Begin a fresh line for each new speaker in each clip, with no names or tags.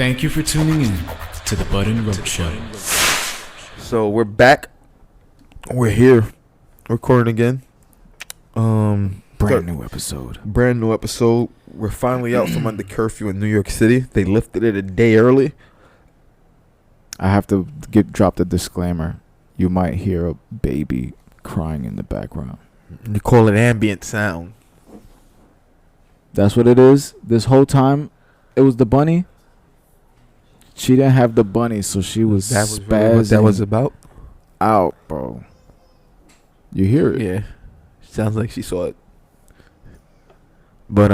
Thank you for tuning in to the B&RS Show.
So we're back. We're here, recording again.
Brand new episode.
We're finally out from under curfew in New York City. They lifted it a day early.
I have to drop the disclaimer. You might hear a baby crying in the background.
You call it ambient sound.
That's what it is. This whole time, it was the bunny. She didn't have the bunny, so she was
Really what that was about.
Out, bro. You hear it?
Yeah, sounds like she saw it. But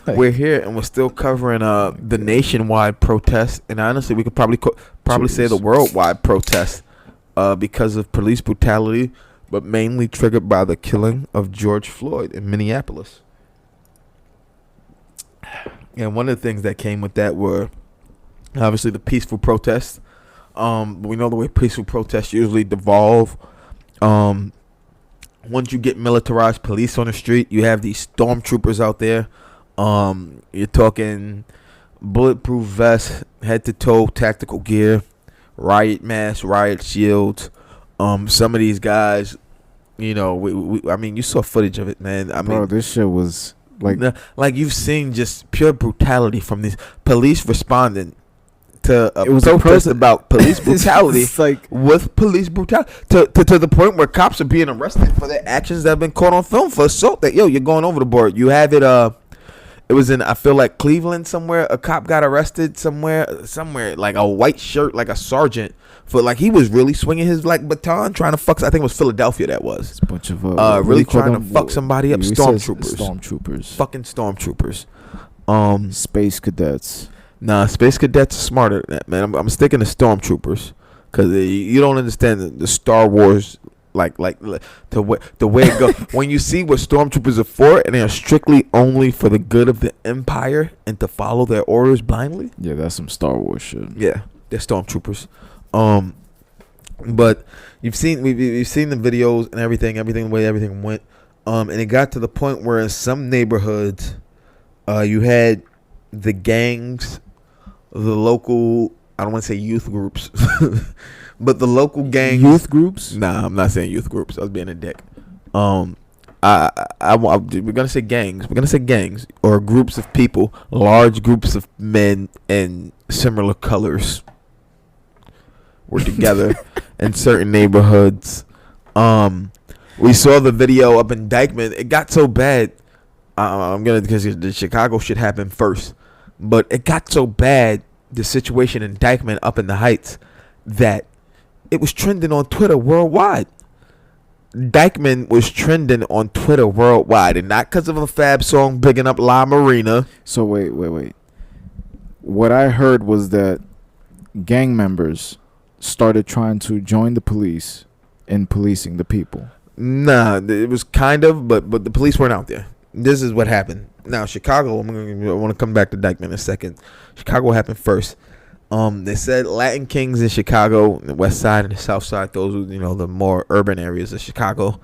we're here and we're still covering the nationwide protest, and honestly, we could probably say the worldwide protest because of police brutality, but mainly triggered by the killing of George Floyd in Minneapolis. And one of the things that came with that were obviously the peaceful protests. We know the way peaceful protests usually devolve. Once you get militarized police on the street, you have these stormtroopers out there. You're talking bulletproof vests, head to toe tactical gear, riot masks, riot shields. Some of these guys, you know, I mean, you saw footage of it, man.
Bro, this shit was
like you've seen just pure brutality from these police responding to
it was
protest about police brutality.
like
with police brutality to the point where cops are being arrested for their actions that have been caught on film for assault. That you're going over the board. You have it. It was in, I feel like, Cleveland somewhere. A cop got arrested somewhere like a white shirt, like a sergeant, for like he was really swinging his like baton, trying to fuck. I think it was Philadelphia. That was
it's a bunch of
really trying to fuck somebody up.
Stormtroopers.
Fucking stormtroopers.
Space cadets.
Nah, space cadets are smarter than that, man. I'm sticking to stormtroopers because you don't understand the Star Wars like the way it goes. When you see what stormtroopers are for, and they are strictly only for the good of the Empire and to follow their orders blindly.
Yeah, that's some Star Wars shit.
Yeah, they're stormtroopers. But we've seen the videos and everything the way everything went. And it got to the point where in some neighborhoods, you had the gangs, the local, I don't want to say youth groups, but the local gangs.
Youth groups?
Nah, I'm not saying youth groups. I was being a dick. We're gonna say gangs. We're gonna say gangs or groups of people, large groups of men in similar colors were together in certain neighborhoods. We saw the video up in Dykeman. It got so bad. Because the Chicago shit happened first, but it got so bad, the situation in Dykeman up in the Heights, that it was trending on Twitter worldwide. Dykeman was trending on Twitter worldwide, and not because of a Fab song bigging up La Marina.
So wait. What I heard was that gang members started trying to join the police in policing the people.
Nah, it was kind of, but the police weren't out there. This is what happened. Now, Chicago, I want to come back to Dykeman in a second. Chicago happened first. They said Latin Kings in Chicago, the west side and the south side, those were, the more urban areas of Chicago.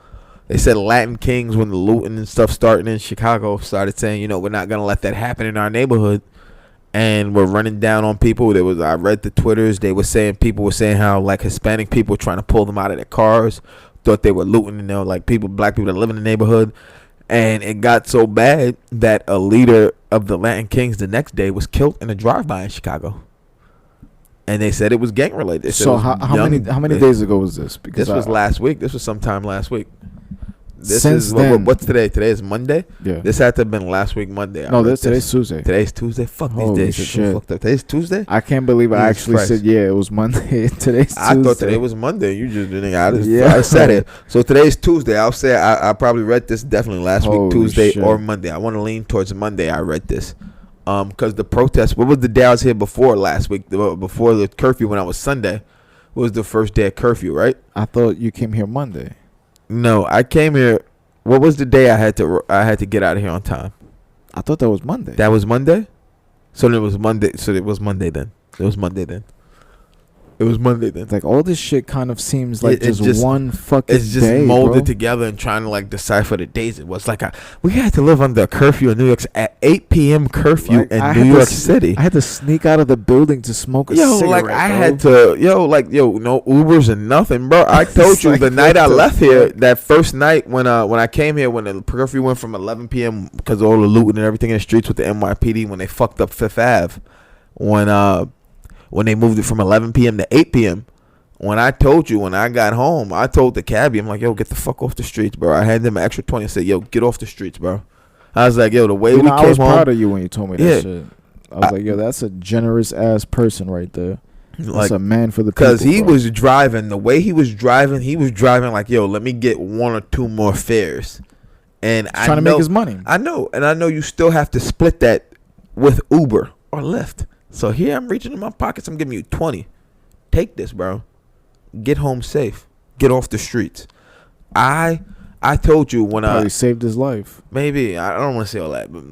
They said Latin Kings, when the looting and stuff started in Chicago, started saying, we're not going to let that happen in our neighborhood. And we're running down on people. I read the Twitters. People were saying how like Hispanic people were trying to pull them out of their cars, thought they were looting, like black people that live in the neighborhood. And it got so bad that a leader of the Latin Kings the next day was killed in a drive-by in Chicago. And they said it was gang related.
So how many days ago was this?
Because this was last week. This was sometime last week.
Since then,
what's today? Today is Monday.
Yeah.
This had to have been last week Monday.
Today's Tuesday.
Today's Tuesday. Fuck these days.
Shit.
Fucked up. Today's Tuesday.
I can't believe I actually said it was Monday. Today's Tuesday.
I thought today was Monday. You just didn't. I said it. So today's Tuesday. I'll say I probably read this definitely last week Tuesday or Monday. I want to lean towards Monday. I read this. Because the protest. What was the day I was here before last week? Before the curfew when I was Sunday. Was the first day of curfew, right?
I thought you came here Monday.
No, I came here. What was the day I had to get out of here on time?
I thought that was Monday.
That was Monday? So it was Monday. So it was Monday then. It was Monday then. It was Monday then.
Like all this shit kind of seems like just one fucking
It's just
day,
molded
bro.
together and trying to like decipher the days. It was like we had to live under a curfew in New York at 8 p.m. curfew
Like,
in
I
New
had
York
to
City.
I had to sneak out of the building to smoke a cigarette.
Like I
bro.
had to, no Ubers and nothing, bro. I told
It's
you
like,
the night I
what the
left here,
fuck?
that first night when I came here, when the curfew went from 11 p.m. because of all the looting and everything in the streets with the NYPD when they fucked up Fifth Ave, when they moved it from 11 p.m. to 8 p.m. When I told you, when I got home, I told the cabbie, I'm like, yo, get the fuck off the streets, bro. I handed him an extra 20 and said, yo, get off the streets, bro. I was like, yo, the way we came
I was
home.
proud of you when you told me that
Yeah.
shit. I was like, yo, that's a generous ass person right there. That's
Like,
a man for the people.
because he
bro.
was driving, the way he was driving like, yo, let me get one or two more fares. And
He's trying to make his money.
I know you still have to split that with Uber or Lyft. So here I'm reaching in my pockets, I'm giving you 20. Take this, bro. Get home safe. Get off the streets. I told you when
Probably saved his life.
maybe I don't want to say all that, but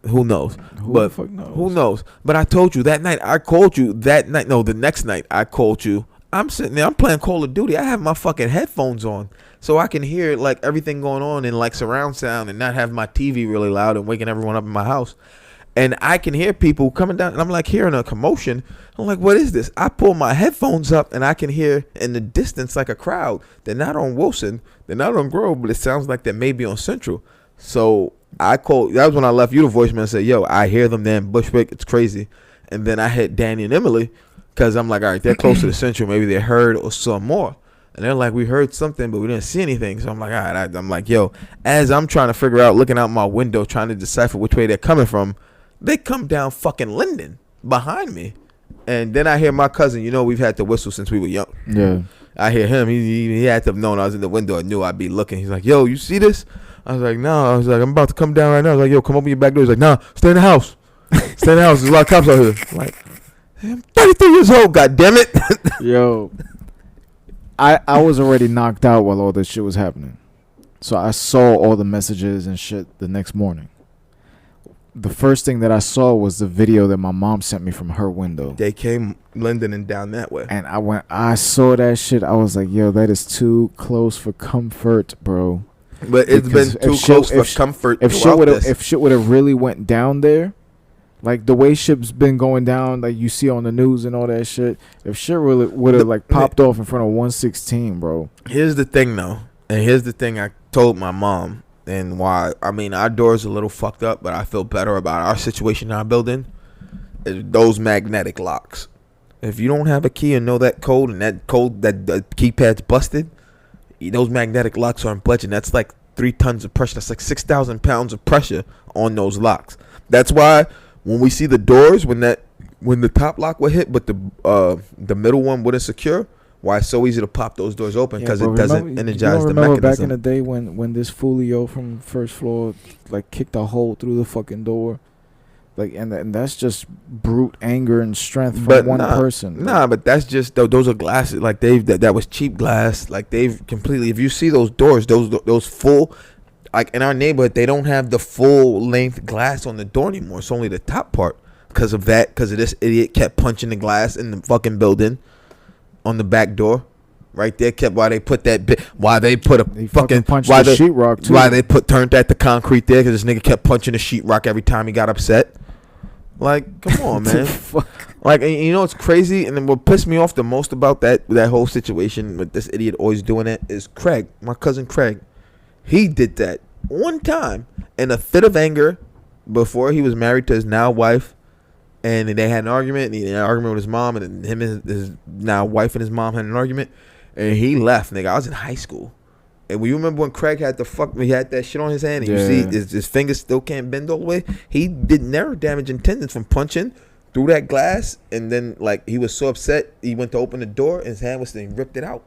who knows?
Who
But
the fuck knows?
who knows? But I told you that night. I called you that night. No, the next night I called you. I'm sitting there. I'm playing Call of Duty. I have my fucking headphones on so I can hear like everything going on in like surround sound and not have my TV really loud and waking everyone up in my house. And I can hear people coming down, and I'm like hearing a commotion. I'm like, what is this? I pull my headphones up, and I can hear in the distance like a crowd. They're not on Wilson. They're not on Grove, but it sounds like they may be on Central. So I called. That was when I left you the voicemail and said, yo, I hear them there in Bushwick. It's crazy. And then I hit Danny and Emily because I'm like, all right, they're close to the Central. Maybe they heard or saw more. And they're like, we heard something, but we didn't see anything. So I'm like, all right. I'm like, yo, as I'm trying to figure out, looking out my window, trying to decipher which way they're coming from, they come down fucking Linden behind me. And then I hear my cousin, we've had to whistle since we were young.
Yeah.
I hear him. He had to have known I was in the window and knew I'd be looking. He's like, yo, you see this? I was like, no. I was like, I'm about to come down right now. I was like, yo, come open your back door. He's like, nah, stay in the house. Stay in the house. There's a lot of cops out here. I'm like, I'm 33 years old, God damn it.
Yo, I was already knocked out while all this shit was happening. So I saw all the messages and shit the next morning. The first thing that I saw was the video that my mom sent me from her window.
They came Linden and down that way.
And I saw that shit. I was like, yo, that is too close for comfort, bro.
But it's
Because
been too
if
close
shit-
for comfort
If
throughout
shit would have really went down there, like the way shit's been going down, like you see on the news and all that shit, if shit really would have like popped off in front of 116, bro.
Here's the thing, though. And here's the thing I told my mom. And why, our door's a little fucked up, but I feel better about our situation in our building, is those magnetic locks. If you don't have a key and know that code, and that keypad's busted, those magnetic locks aren't budging. That's like 3 tons of pressure. That's like 6,000 pounds of pressure on those locks. That's why when we see the doors, when the top lock would hit, but the middle one wouldn't secure, why it's so easy to pop those doors open, because it doesn't energize the mechanism.
Back in the day when this foolio from first floor like kicked a hole through the fucking door, like and that's just brute anger and strength from one person.
Nah, but that's just those are glasses. Like that was cheap glass. Like they've completely. If you see those doors, those full, like in our neighborhood, they don't have the full length glass on the door anymore. It's only the top part because of this idiot kept punching the glass in the fucking building. On the back door, right there, why they put a fucking
punched the sheetrock too.
Why they turned that to concrete there, because this nigga kept punching the sheetrock every time he got upset. Like, come on, man. Like, and it's crazy. And then what pissed me off the most about that whole situation with this idiot always doing it is Craig, my cousin Craig. He did that one time in a fit of anger before he was married to his now wife. And they had an argument, and he had an argument with his mom, and him and his now wife and his mom had an argument, and he left, nigga. I was in high school. And when you remember when Craig had he had that shit on his hand, and you see his fingers still can't bend all the way? He did nerve damage and tendons from punching through that glass, and then, like, he was so upset, he went to open the door, and his hand was and he ripped it out.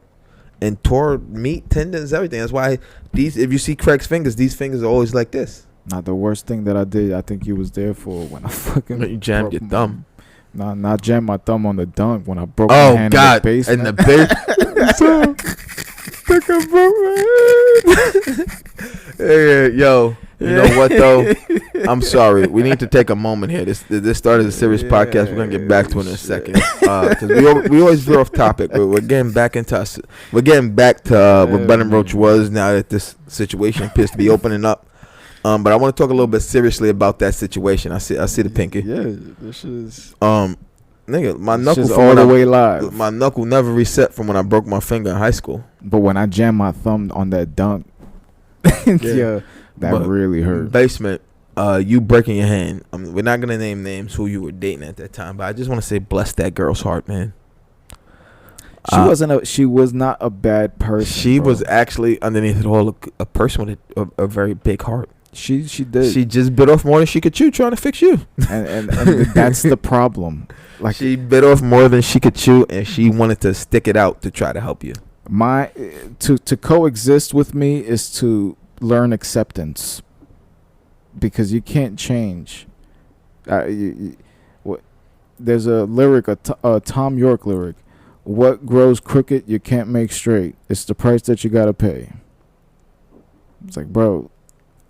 And tore meat, tendons, everything. That's why if you see Craig's fingers, these fingers are always like this.
Not the worst thing that I did. I think you was there for when I fucking
You jammed your thumb.
Nah, not jam my thumb on the dunk when I broke my hand in the basement.
And the big. Yeah, yo. You know what though? I'm sorry. We need to take a moment here. This started as a serious podcast. We're gonna get back to it in a second because we always veer off topic. We're getting back into us. We're getting back to what Ben and Roach was now that this situation appears to be opening up. But I want to talk a little bit seriously about that situation. I see the pinky.
Yeah, this is
nigga, my knuckle
all the way live.
My knuckle never reset from when I broke my finger in high school.
But when I jammed my thumb on that dunk, yeah, that really hurt.
Basement, you breaking your hand. I mean, we're not gonna name names who you were dating at that time, but I just want to say, bless that girl's heart, man.
She was not a bad person.
She was actually underneath it all a person with a very big heart.
She did.
She just bit off more than she could chew trying to fix you.
And that's the problem. Like,
she bit off more than she could chew, and she wanted to stick it out to try to help you.
To coexist with me is to learn acceptance, because you can't change. There's a lyric, a Tom York lyric. What grows crooked you can't make straight. It's the price that you gotta pay. It's like, bro,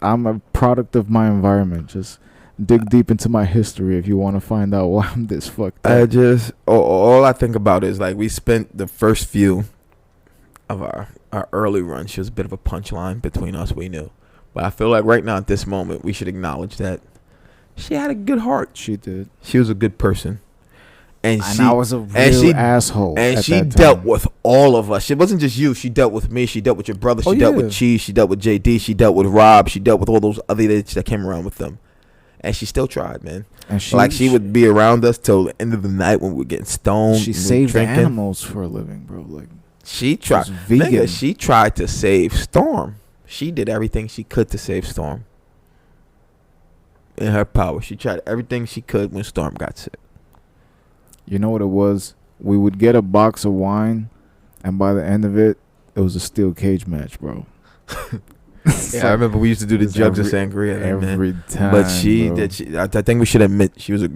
I'm a product of my environment. Just dig deep into my history if you want to find out why I'm this fucked up.
All I think about is, like, we spent the first few of our early run. She was a bit of a punchline between us, we knew. But I feel like right now at this moment, we should acknowledge that she had a good heart.
She did.
She was a good person. And
I was a real asshole.
And she dealt with all of us. It wasn't just you. She dealt with me. She dealt with your brother. She dealt with Cheese. She dealt with JD. She dealt with Rob. She dealt with all those other idiots that came around with them. And she still tried, man. And she would be around us till the end of the night when we were getting stoned.
She saved animals for a living, bro. Like,
she tried. Nigga, she tried to save Storm. She did everything she could to save Storm. In her power. She tried everything she could when Storm got sick.
You know what it was? We would get a box of wine, and by the end of it, it was a steel cage match, bro.
Yeah, I remember we used to do the jugs of sangria
every time.
But I think we should admit she was a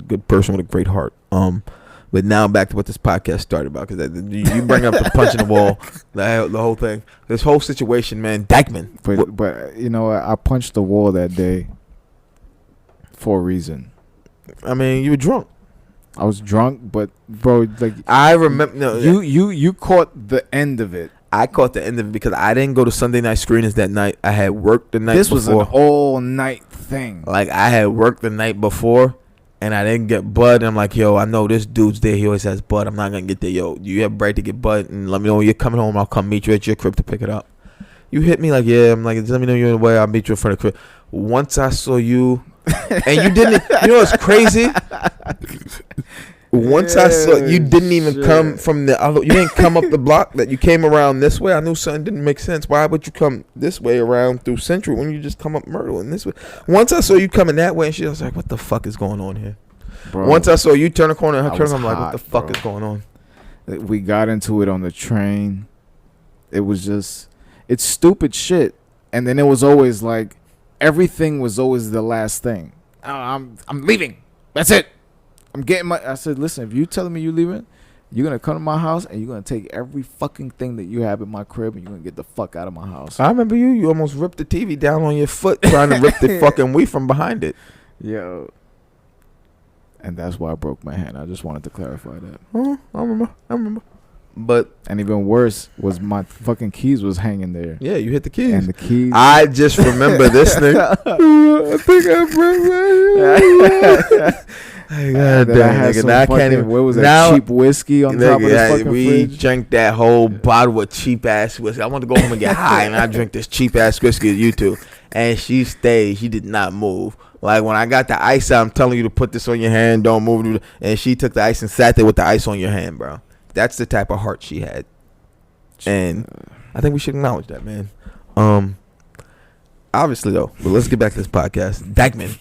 good person with a great heart. But now back to what this podcast started about, because you bring up the punch in the wall, the whole thing, this whole situation, man. Dykeman.
But you know, I punched the wall that day for a reason.
I mean, you were drunk.
I was drunk, but bro, like,
I remember. No,
you caught the end of it.
I caught the end of it because I didn't go to Sunday night screenings that night. I had worked the night before.
This was an all night thing.
Like, I had worked the night before, and I didn't get bud. And I'm like, yo, I know this dude's there. He always has bud. I'm not gonna get there. Yo, you have right to get bud, and let me know when you're coming home. I'll come meet you at your crib to pick it up. You hit me like, yeah. I'm like, just let me know you're in the way. I'll meet you in front of the crib. Once I saw you, and you didn't. You know what's crazy? Once I saw you didn't even come from the other, you didn't come up the block, that you came around this way. I knew something didn't make sense. Why would you come this way around through Central when you just come up Myrtle and this way? Once I saw you coming that way and shit, I was like, what the fuck is going on here? Bro, once I saw you turn a corner and her turn, I'm like, what the fuck is going on?
We got into it on the train. It was just, it's stupid shit. And then it was always like, everything was always the last thing. I'm leaving. That's it. I said, listen, if you telling me you leaving, you're going to come to my house and you're going to take every fucking thing that you have in my crib and you're going to get the fuck out of my house.
I remember you almost ripped the TV down on your foot trying to rip the fucking weed from behind it.
Yo. And that's why I broke my hand. I just wanted to clarify that.
Oh, I remember.
And even worse was my fucking keys was hanging there.
Yeah, you hit the keys.
And the keys.
I just remember this thing. I think I broke my hand. God damn, nigga. Now I can't even.
What was that? Cheap whiskey on top of the fucking
we
fridge?
drank that whole bottle of cheap ass whiskey. I wanted to go home and get high, and I drank this cheap ass whiskey with you two. And she stayed. She did not move. Like, when I got the ice out, I'm telling you to put this on your hand, don't move. And she took the ice and sat there with the ice on your hand, bro. That's the type of heart she had. And I think we should acknowledge that, man. Obviously, though, but let's get back to this podcast. Dykeman.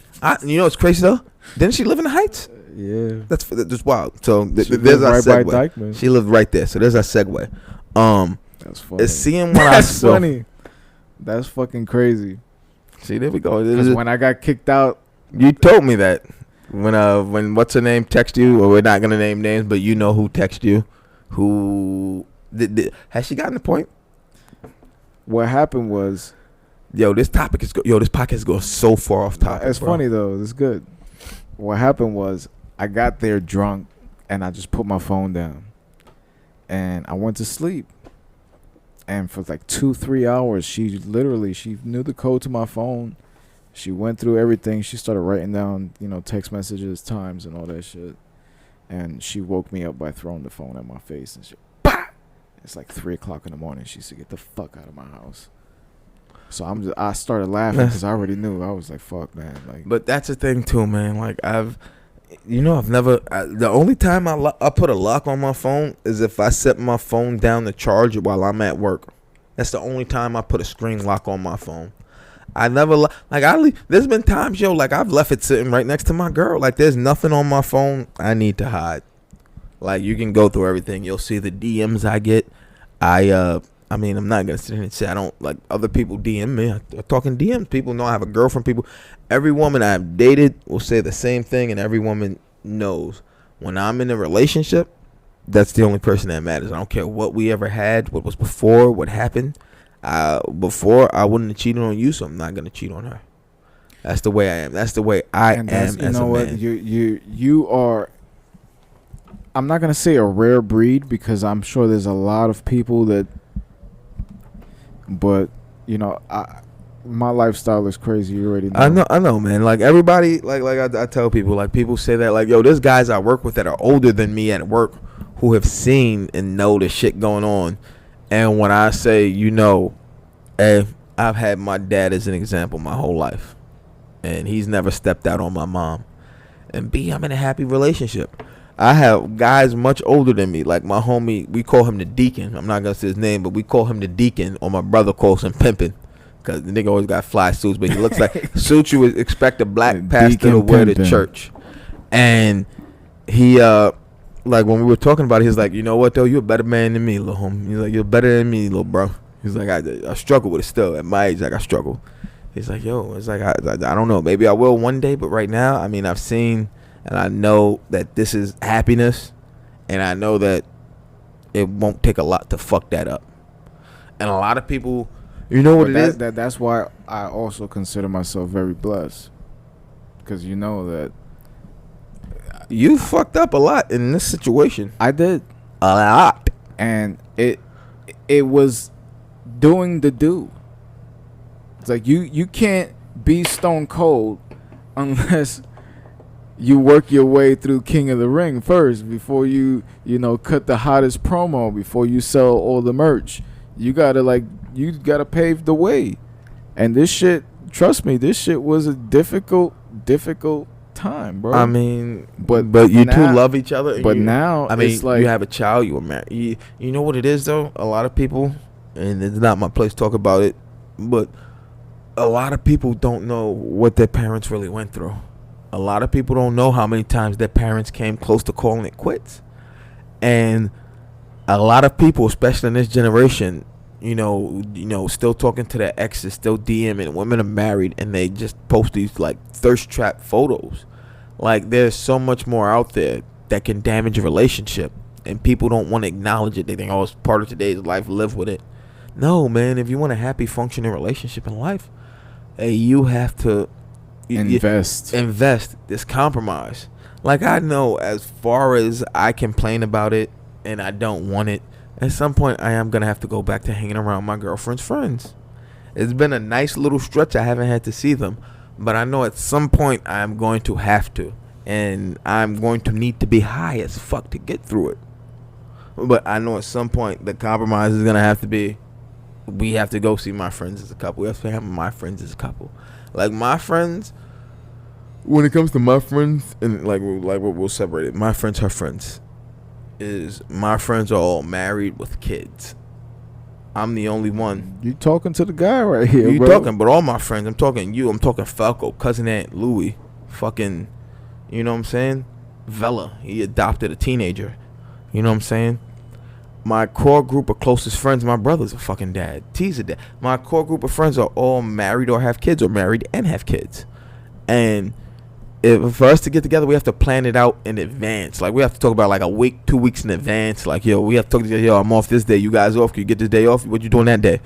You know what's crazy, though? Didn't she live in the Heights?
Yeah.
That's wild. So there's our segue.
By Dykeman.
She lived right there. So there's our segue.
That's funny.
It's seeing what I saw.
Funny. That's fucking crazy.
See, there we go.
Because when I got kicked out,
you told me that when what's her name text you, or we're not gonna name names, but you know who texted you. Who has she gotten the point?
What happened was,
Yo, this podcast goes so far off topic.
It's
bro.
funny though. It's good. What happened was I got there drunk and I just put my phone down and I went to sleep. And for like 2-3 hours, she knew the code to my phone. She went through everything. She started writing down, text messages, times, and all that shit. And she woke me up by throwing the phone at my face and shit. Bah! It's like 3:00 in the morning. She said, "Get the fuck out of my house." So I started laughing because I already knew. I was like, "Fuck, man!" Like,
but that's the thing too, man. Like I've never. The only time I put a lock on my phone is if I set my phone down to charge it while I'm at work. That's the only time I put a screen lock on my phone. I never there's been times, like I've left it sitting right next to my girl. Like there's nothing on my phone I need to hide. Like you can go through everything. You'll see the DMs I get. I mean, I'm not gonna sit here and say I don't like other people DM me. I'm talking DMs. People know I have a girlfriend. People, every woman I've dated will say the same thing, and every woman knows when I'm in a relationship, that's the only person that matters. I don't care what we ever had, what was before, what happened. Before I wouldn't have cheated on you, so I'm not gonna cheat on her. That's the way I am. That's the way I am as a man. You know what?
You are. I'm not gonna say a rare breed because I'm sure there's a lot of people that. But my lifestyle is crazy. You already know.
I know, man. Like everybody, like I tell people, like people say that, like, yo, there's guys I work with that are older than me at work who have seen and know the shit going on. And when I say, hey, I've had my dad as an example my whole life, and he's never stepped out on my mom. And B, I'm in a happy relationship. I have guys much older than me, like my homie. We call him the Deacon. I'm not gonna say his name, but we call him the Deacon, or my brother calls him Pimpin', because the nigga always got fly suits, but he looks like suits you would expect a black pastor to wear to church. And he, like when we were talking about it, he's like, you know what though, you're a better man than me, little homie. He's like, you're better than me, little bro. He's like, I struggle with it still at my age. Like I struggle. He's like, yo, it's like I don't know, maybe I will one day, but right now, I mean, I've seen. And I know that this is happiness, and I know that it won't take a lot to fuck that up. And a lot of people,
That's why I also consider myself very blessed, because that
you fucked up a lot in this situation.
I did
a lot,
and it was doing the do. It's like you can't be stone cold unless. You work your way through King of the Ring first before you cut the hottest promo, before you sell all the merch. You gotta pave the way. And this shit, trust me, this shit was a difficult time, bro.
I mean, but you two love each other.
But now,
I mean,
it's like,
you have a child, you were married. You know what it is though? A lot of people, and it's not my place to talk about it, but a lot of people don't know what their parents really went through. A lot of people don't know how many times their parents came close to calling it quits. And a lot of people, especially in this generation, still talking to their exes, still DMing. Women are married and they just post these like thirst trap photos. Like there's so much more out there that can damage a relationship, and people don't want to acknowledge it. They think, oh, it's part of today's life, live with it. No, man, if you want a happy, functioning relationship in life, hey, you have to invest this compromise. Like I know, as far as I complain about it and I don't want it, at some point I am gonna have to go back to hanging around my girlfriend's friends. It's been a nice little stretch. I haven't had to see them, but I know at some point I am going to have to, and I'm going to need to be high as fuck to get through it. But I know at some point the compromise is gonna have to be, we have to go see my friends as a couple. We have to have my friends as a couple. Like my friends, when it comes to my friends, and we'll separate it. My friends, her friends, is my friends are all married with kids. I'm the only one.
You talking to the guy right here,
you
bro.
talking, but all my friends, I'm talking you. I'm talking Falco, cousin Aunt Louie, fucking, you know what I'm saying? Vela, he adopted a teenager. You know what I'm saying? My core group of closest friends, my brother's a fucking dad. T's a dad. My core group of friends are all married or have kids, or married and have kids. And for us to get together, we have to plan it out in advance. Like we have to talk about like a week, 2 weeks in advance. Like, yo, we have to talk to yo, I'm off this day. You guys off? Can you get this day off? What you doing that day?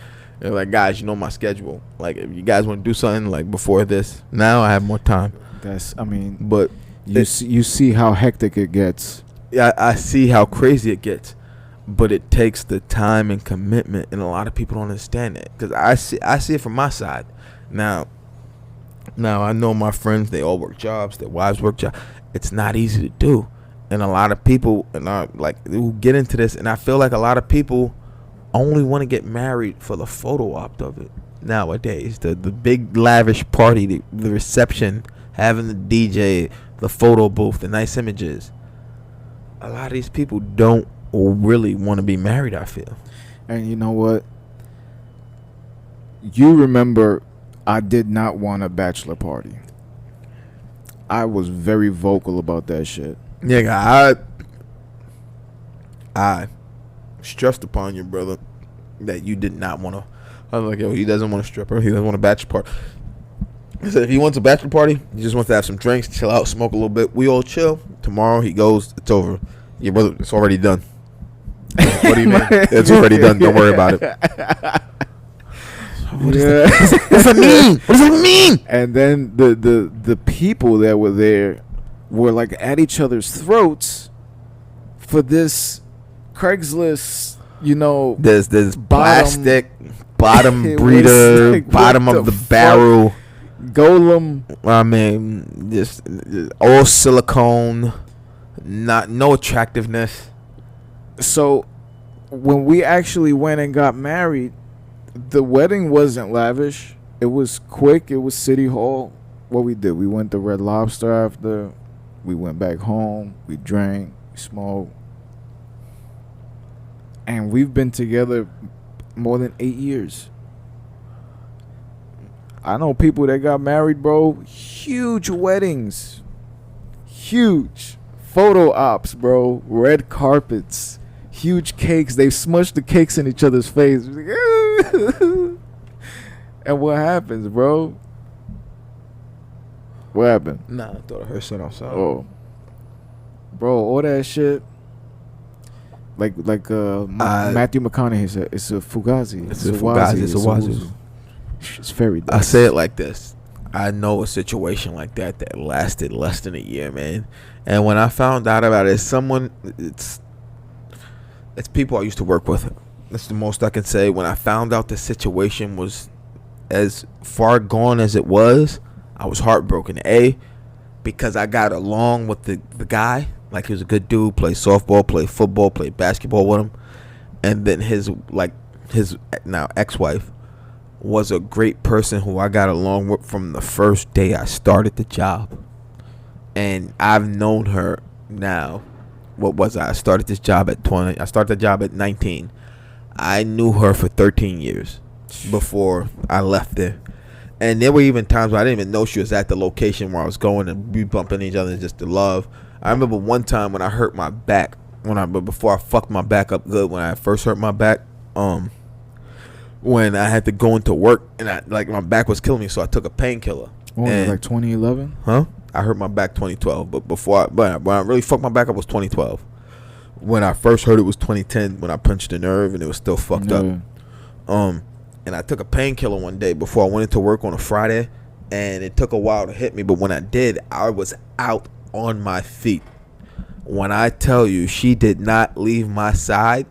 They're like, guys, you know my schedule. Like, if you guys want to do something like before this, now I have more time. But
you see how hectic it gets.
Yeah, I see how crazy it gets, but it takes the time and commitment, and a lot of people don't understand that. Because I see it from my side. Now I know my friends, they all work jobs, their wives work jobs. It's not easy to do, and a lot of people who get into this, and I feel like a lot of people only want to get married for the photo op of it nowadays. The big lavish party, the reception, having the DJ, the photo booth, the nice images. A lot of these people don't really want to be married, I feel.
And you know what? You remember, I did not want a bachelor party. I was very vocal about that shit.
Yeah, I stressed upon your brother that you did not want to. I was like, yo, he doesn't want a stripper. He doesn't want a bachelor party. I said, if he wants a bachelor party, he just wants to have some drinks, chill out, smoke a little bit. We all chill. Tomorrow he goes, it's over. Your brother, it's already done. What do you mean? It's already done. Don't worry about it. What does that mean? What does that mean?
And then the people that were there were like at each other's throats for this Craigslist,
there's plastic bottom breeder, like, bottom of the barrel
golem.
I mean, just all silicone, no attractiveness.
So when we actually went and got married, the wedding wasn't lavish. It was quick. It was City Hall. What we did, we went to Red Lobster after. We went back home. We drank. We smoked. And we've been together more than 8 years. I know people that got married, bro. Huge weddings. Huge. Photo ops, bro. Red carpets. Huge cakes. They smushed the cakes in each other's face. And what happens, bro? What happened?
Nah, I thought I heard something outside.
Oh. Bro, all that shit. Like Matthew McConaughey said, it's a Fugazi.
It's a Fugazi. It's a Wazoo.
It's very
I say it like this. I know a situation like that lasted less than a year, man. And when I found out about it, it's people I used to work with. That's the most I can say. When I found out the situation was as far gone as it was, I was heartbroken. Because I got along with the guy. Like, he was a good dude, played softball, played football, played basketball with him. And then his now ex-wife was a great person who I got along with from the first day I started the job. And I've known her now. What was I? I started this job at 20. I started the job at 19. I knew her for 13 years before I left there. And there were even times where I didn't even know she was at the location where I was going, and we bumping each other just to love. I remember one time when I hurt my back, before I fucked my back up good, when I first hurt my back, when I had to go into work and my back was killing me, so I took a painkiller.
What was it, like 2011?
Huh? I hurt my back 2012, but when I really fucked my back up was 2012. When I first hurt it was 2010 when I punched a nerve and it was still fucked up. And I took a painkiller one day before I went into work on a Friday, and it took a while to hit me, but when I did, I was out on my feet. When I tell you, she did not leave my side,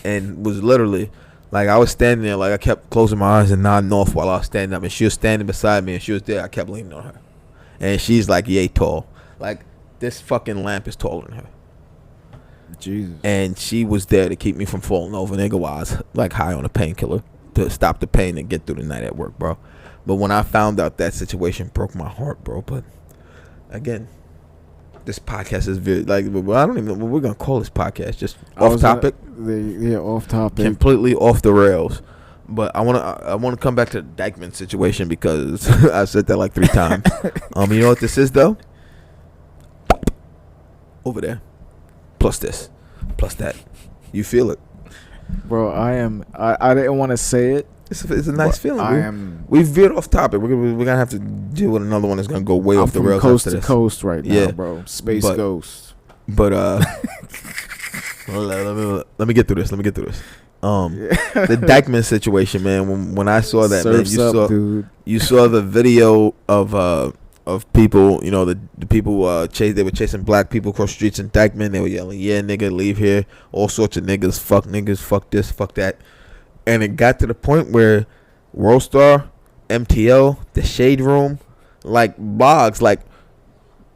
and was literally like, I was standing there, like I kept closing my eyes and nodding off while I was standing up, and she was standing beside me, and she was there. I kept leaning on her, and she's like yay tall, like this fucking lamp is taller than her.
Jesus.
And she was there to keep me from falling over, nigga, while I was like high on a painkiller to stop the pain and get through the night at work, bro. But when I found out, that situation broke my heart, bro. But again, this podcast is very, like, I don't even know what we're gonna call this podcast. Just off topic.
Off topic.
Completely off the rails. But I wanna come back to the Dykeman situation because I said that like 3 times. You know what this is though? Over there. Plus this. Plus that. You feel it.
Bro, I didn't want to say it.
It's a nice feeling. We veered off topic. We're gonna have to deal with another one that's gonna go way off the rails.
Coast to coast right now, bro. Space Ghost.
But let me get through this. The Dykeman situation, man. When I saw that, man,
Surf's up, dude.
you saw the video of people, you know, the people they were chasing black people across the streets in Dykeman. They were yelling, "Yeah, nigga, leave here!" All sorts of niggas, fuck this, fuck that. And it got to the point where Worldstar, MTL, the Shade Room, like blogs, like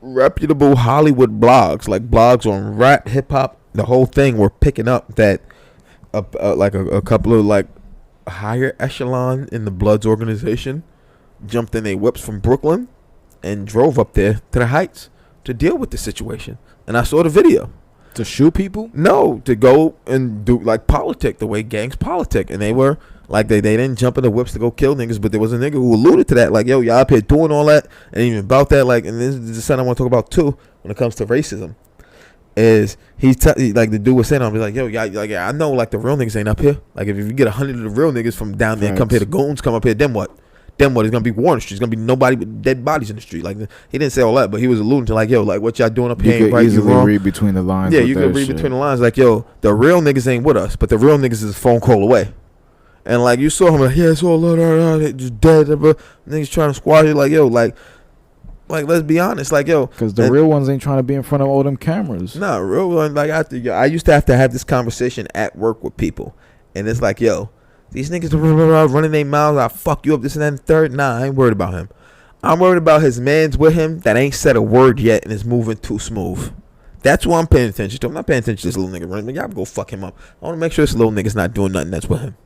reputable Hollywood blogs, like blogs on rap, hip hop, the whole thing were picking up that a couple of like higher echelon in the Bloods organization jumped in their whips from Brooklyn and drove up there to the Heights to deal with the situation. And I saw the video.
To shoot people?
No, to go and do like politic, the way gangs politic. And they were like, they didn't jump in the whips to go kill niggas, but there was a nigga who alluded to that. Like, yo, y'all up here doing all that. And even about that, like, and this is something I want to talk about too when it comes to racism. Is like the dude was saying, I'll be like, yo, y'all, like, I know like the real niggas ain't up here. Like, if you get 100 of the real niggas from down there and come here, the goons come up here, then what? Then what? It's gonna be war in the street. It's gonna be nobody but dead bodies in the street. Like, he didn't say all that, but he was alluding to like, yo, like what y'all doing up here ain't right.
You could easily read between the lines.
Yeah, you could read between the lines. Like, yo, the real niggas ain't with us, but the real niggas is a phone call away. And like you saw him, like, yeah, it's all just dead. Niggas trying to squash it. Like, yo, like let's be honest. Like, yo,
because the real ones ain't trying to be in front of all them cameras.
Nah, real one. Like, I used to have this conversation at work with people, and it's like, yo, these niggas running their mouths. I'll fuck you up, this and that and third. Nah, I ain't worried about him. I'm worried about his mans with him that ain't said a word yet and is moving too smooth. That's what I'm paying attention to. I'm not paying attention to this little nigga running. Y'all go fuck him up. I want to make sure this little nigga's not doing nothing that's with him.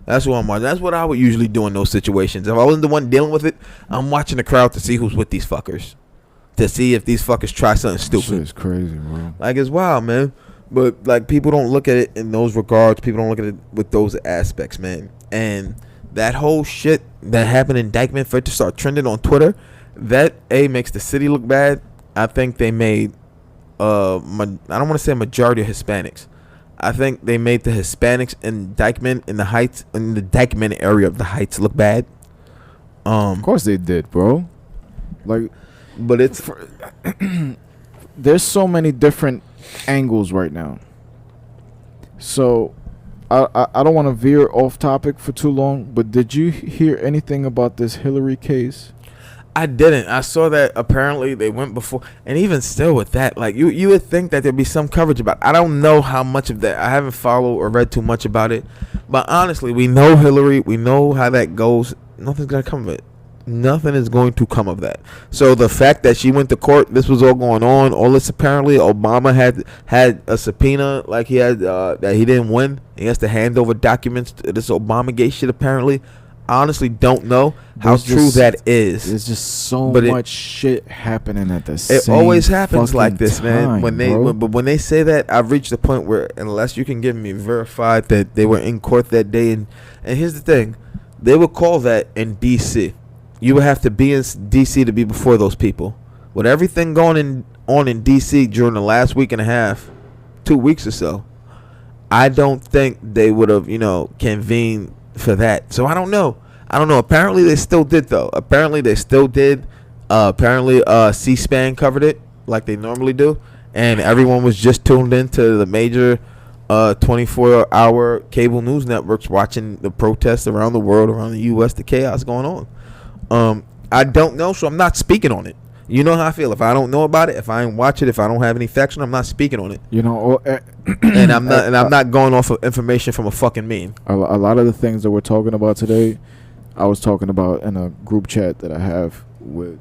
That's what I'm watching. That's what I would usually do in those situations. If I wasn't the one dealing with it, I'm watching the crowd to see who's with these fuckers. To see if these fuckers try something stupid.
Shit is crazy, bro.
Like, it's wild, man. But like, people don't look at it in those regards. People don't look at it with those aspects, man. And that whole shit that happened in Dykeman, for it to start trending on Twitter, that makes the city look bad. I think they made I don't want to say a majority of Hispanics. I think they made the Hispanics in Dykeman, in the Heights, in the Dykeman area of the Heights, look bad.
Of course they did, bro. Like,
but it's
there's so many different angles right now. So I don't want to veer off topic for too long, but did you hear anything about this Hillary case?
I didn't. I saw that apparently they went before, and even still with that, like you would think that there'd be some coverage about it. I don't know how much of that. I haven't followed or read too much about it, but honestly, we know Hillary. We know how that goes. Nothing's gonna come of it. Nothing is going to come of that. So the fact that she went to court, this was all going on. All this apparently, Obama had a subpoena, like he had that he didn't win. He has to hand over documents to this Obamagate shit. Apparently, I honestly don't know how true that is.
There's just so much shit happening at the same.
It always happens like this,
time,
man. When they say that, I've reached the point where unless you can give me verified that they were in court that day, and here's the thing, they would call that in D.C. You would have to be in D.C. to be before those people. With everything going on in D.C. during the last week and a half, 2 weeks or so, I don't think they would have, convened for that. So I don't know. Apparently they still did, though. Apparently C-SPAN covered it like they normally do, and everyone was just tuned into the major 24-hour cable news networks watching the protests around the world, around the U.S., the chaos going on. I don't know, so I'm not speaking on it. You know how I feel. If I don't know about it, if I ain't watch it, if I don't have any facts on it, I'm not speaking on it. And I'm not going off of information from a fucking meme.
A lot of the things that we're talking about today, I was talking about in a group chat that I have with.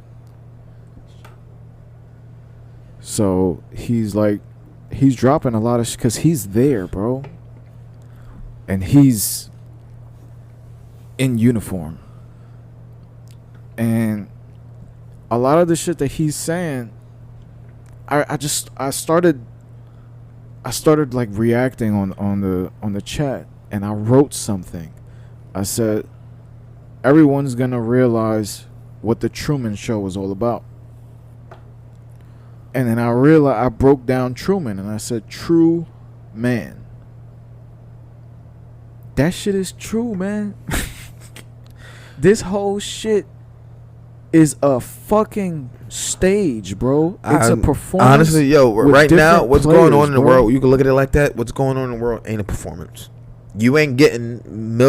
So he's dropping a lot of because he's there, bro, and he's in uniform. And a lot of the shit that he's saying, I started like reacting on the chat, and I wrote something. I said, everyone's gonna realize what the Truman Show was all about. And then I broke down Truman, and I said, true man. That shit is true, man. This whole shit is a fucking stage, bro. It's a performance.
Honestly, right now, what's going on in the world, you can look at it like that. What's going on in the world ain't a performance. You ain't getting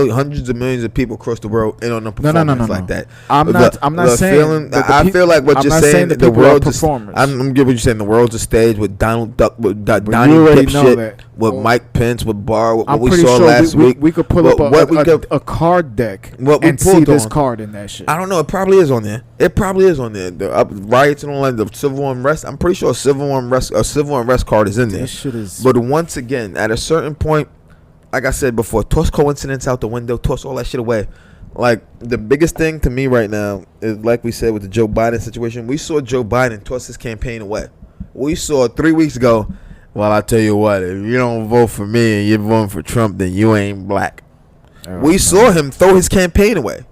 hundreds of millions of people across the world in on a performance like that.
I'm not saying.
I feel like what
I'm
you're
not
saying.
that
The
people are
world's
performers.
I'm getting what you're saying. The world's a stage with Donald Duck, with Donnie Dipshit, with Mike Pence, with Barr. What we saw last week.
We could pull up a card deck and see this card in that shit.
I don't know. It probably is on there. The riots and all that. The civil unrest. I'm pretty sure a civil unrest card is in there.
This shit is.
But once again, at a certain point, like I said before, toss coincidence out the window, toss all that shit away. Like, the biggest thing to me right now is, like we said, with the Joe Biden situation, we saw Joe Biden toss his campaign away. We saw 3 weeks ago, well, I tell you what, if you don't vote for me and you're voting for Trump, then you ain't black. We saw him throw his campaign away.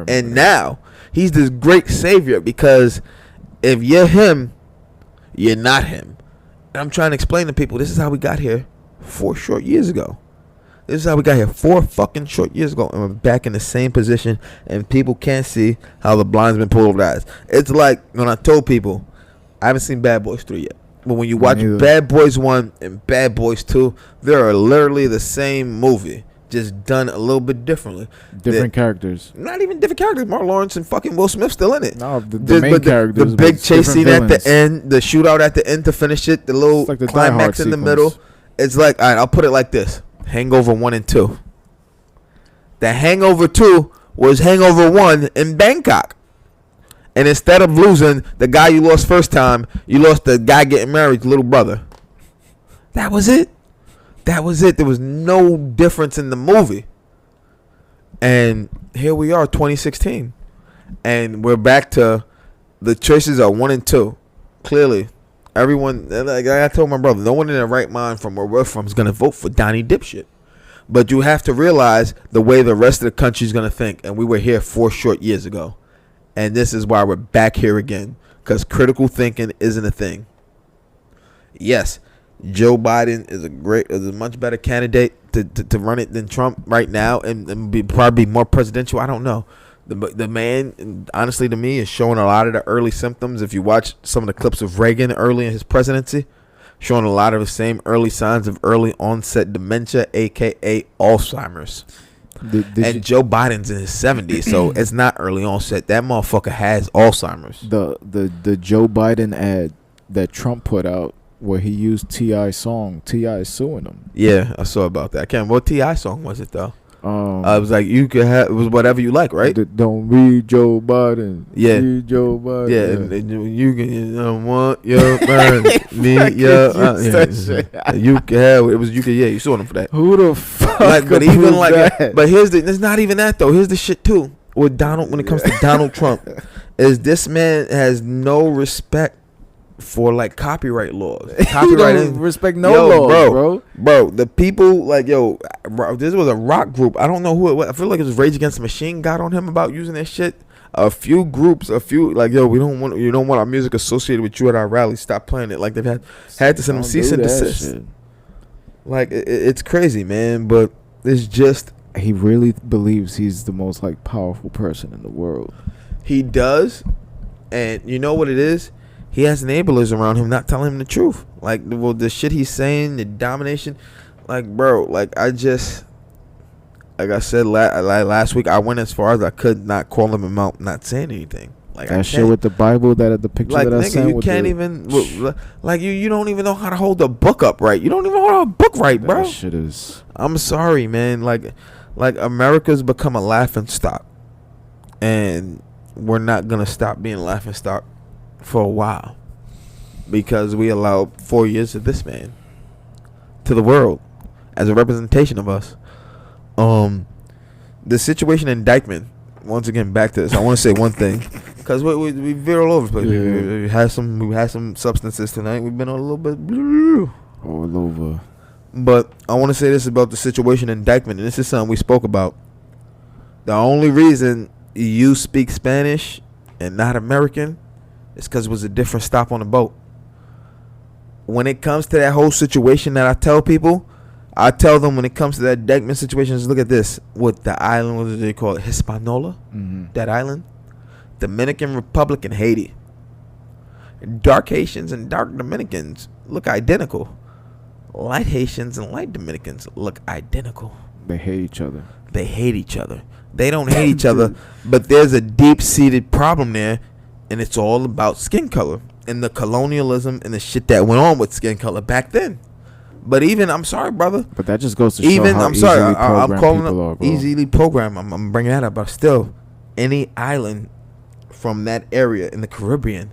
And now, he's this great savior because if you're him, you're not him. And I'm trying to explain to people, this is how we got here 4 short years ago. This is how we got here 4 fucking short years ago, and we're back in the same position, and people can't see how the blind's been pulled over their eyes. It's like when I told people, I haven't seen Bad Boys 3 yet, but when you watch Bad Boys 1 and Bad Boys 2, they are literally the same movie, just done a little bit differently.
Different characters.
Not even different characters. Mark Lawrence and fucking Will Smith still in it.
No, the main characters.
The big chase scene at the end, the shootout at the end to finish it, the little
like the
climax in the middle. It's like, all right, I'll put it like this. Hangover 1 and 2. The Hangover 2 was Hangover 1 in Bangkok. And instead of losing the guy you lost first time, you lost the guy getting married, little brother. That was it. There was no difference in the movie. And here we are, 2016. And we're back to the choices are 1 and 2. Clearly. Everyone, like I told my brother, no one in their right mind from where we're from is going to vote for Donnie Dipshit. But you have to realize the way the rest of the country is going to think. And we were here 4 short years ago. And this is why we're back here again. Because critical thinking isn't a thing. Yes, Joe Biden is a much better candidate to run it than Trump right now. And probably be more presidential. I don't know. The man, honestly, to me, is showing a lot of the early symptoms. If you watch some of the clips of Reagan early in his presidency, showing a lot of the same early signs of early onset dementia, a.k.a. Alzheimer's. Joe Biden's in his 70s, so it's not early onset. That motherfucker has Alzheimer's.
The Joe Biden ad that Trump put out where he used T.I.'s song, T.I. is suing him.
Yeah, I saw about that. I can't. What T.I. song was it, though? I was like, you could have, it was whatever you like, right?
Don't read Joe Biden.
Yeah.
Read Joe Biden.
Yeah, and you can want your man, need your. You can have it. Was you can you saw him for that.
Who the fuck?
Like, but even like, that? But it's not even that though. Here's the shit too with Donald. When it comes to Donald Trump, is this man has no respect for like copyright laws. Copyright
don't respect no laws,
bro. The people like this was a rock group. I don't know who it was. I feel like it was Rage Against the Machine got on him about using that shit. A few groups, like we don't want our music associated with you at our rallies. Stop playing it. Like they've had to send them cease and desist. Like it's crazy, man. But it's just
he really believes he's the most like powerful person in the world.
He does, and you know what it is. He has enablers around him not telling him the truth. Like, the shit he's saying, the domination. Like, bro, like I said last week, I went as far as I could not call him out, not saying anything. Like
that shit with the Bible, the picture
like,
that I
nigga,
sent.
You can't even, like, you don't even know how to hold a book up right. You don't even hold a book right, bro.
That shit is.
I'm sorry, man. Like America's become a laughing stock. And we're not going to stop being laughing stock for a while because we allowed 4 years of this man to the world as a representation of us. The situation in Dykeman, once again, back to this. I want to say one thing because we veer all over the place. Yeah. We had some substances tonight. We've been a little bit
all over.
But I want to say this about the situation in Dykeman, and this is something we spoke about. The only reason you speak Spanish and not American is because it was a different stop on the boat. When it comes to that whole situation that I tell people, I tell them when it comes to that Dykeman situation, just look at this. With the island, what do they call it? Hispaniola? Mm-hmm. That island? Dominican Republic and Haiti. Dark Haitians and dark Dominicans look identical. Light Haitians and light Dominicans look identical.
They hate each other.
They hate each other. They don't hate each other, but there's a deep-seated problem there, and it's all about skin color and the colonialism and the shit that went on with skin color back then. But even, I'm sorry, brother.
But that just goes to show
Even,
how
I'm sorry, I'm calling
people are,
it
bro.
easily programmed. I'm bringing that up, but still, any island from that area in the Caribbean,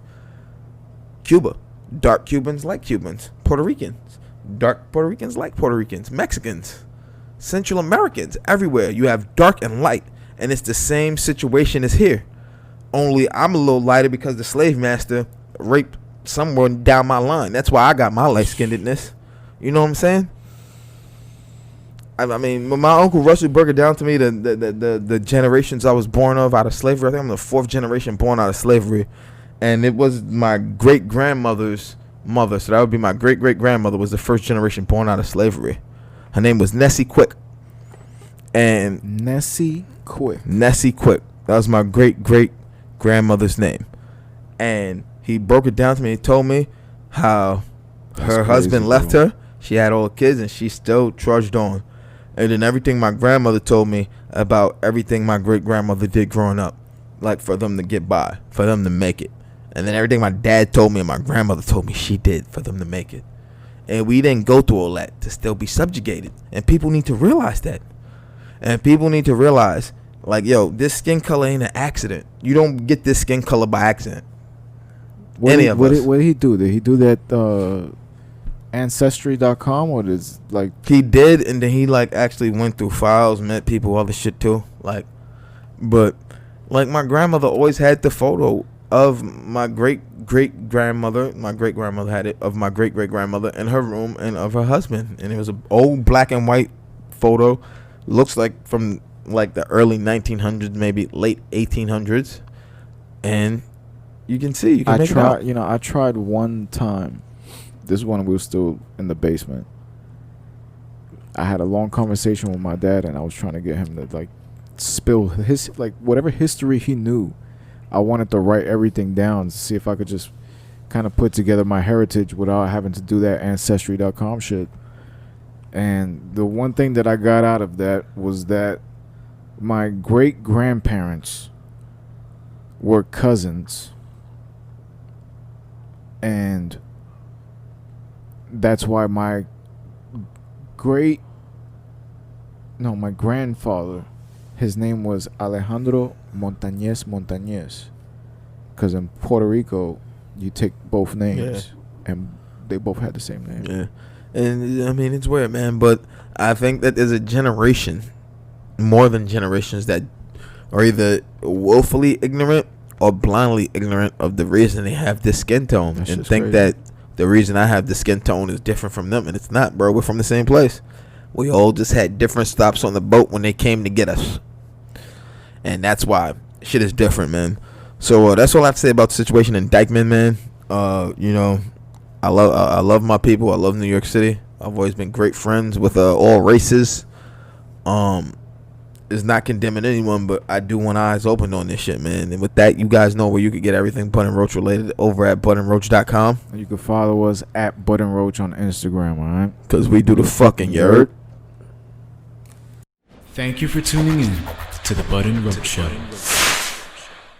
Cuba, dark Cubans like Cubans, Puerto Ricans, dark Puerto Ricans like Puerto Ricans, Mexicans, Central Americans, everywhere. You have dark and light, and it's the same situation as here. Only I'm a little lighter because the slave master raped someone down my line. That's why I got my light-skinnedness. You know what I'm saying? I mean, when my uncle Russell broke it down to me, the generations I was born of out of slavery, I think I'm the 4th generation born out of slavery. And it was my great-grandmother's mother. So that would be my great-great-grandmother was the 1st generation born out of slavery. Her name was Nessie Quick. And
Nessie Quick.
Nessie Quick. That was my great-great-grandmother's name. And he broke it down to me. He told me how her husband left her. She had all the kids, and she still trudged on. And then everything my grandmother told me about everything my great-grandmother did growing up, like for them to get by, for them to make it. And then everything my dad told me and my grandmother told me she did for them to make it. And we didn't go through all that to still be subjugated. And people need to realize that. And people need to realize, like, yo, this skin color ain't an accident. You don't get this skin color by accident.
What did he do? Did he do that Ancestry.com, or does like
he did, and then he like actually went through files, met people, all the shit too. Like, but like my grandmother always had the photo of my great-great-grandmother. My great-grandmother had it of my great-great-grandmother in her room and of her husband, and it was an old black and white photo. Looks like from like the early 1900s, maybe late 1800s, and you can see. You can make it out.
I tried one time. This is when we were still in the basement. I had a long conversation with my dad, and I was trying to get him to like spill his like whatever history he knew. I wanted to write everything down to see if I could just kind of put together my heritage without having to do that Ancestry.com shit. And the one thing that I got out of that was that my great grandparents were cousins, and that's why my grandfather, his name was Alejandro Montañez, because in Puerto Rico you take both names, and they both had the same name.
Yeah, and I mean it's weird, man, but I think that there's a generation, more than generations, that are either willfully ignorant or blindly ignorant of the reason they have this skin tone, and think crazy. That the reason I have the skin tone is different from them, and it's not, bro. We're from the same place. We all just had different stops on the boat when they came to get us, and that's why shit is different, man. So that's all I have to say about the situation in Dykeman, man. I love my people. I love New York City. I've always been great friends with all races. Is not condemning anyone, but I do want eyes open on this shit, man. And with that, you guys know where you can get everything Bud and Roach related over at budandroach.com.
You can follow us at Bud and Roach on Instagram, all right?
Because we do the fucking, you heard?
Thank you for tuning in to the Bud and Roach Show.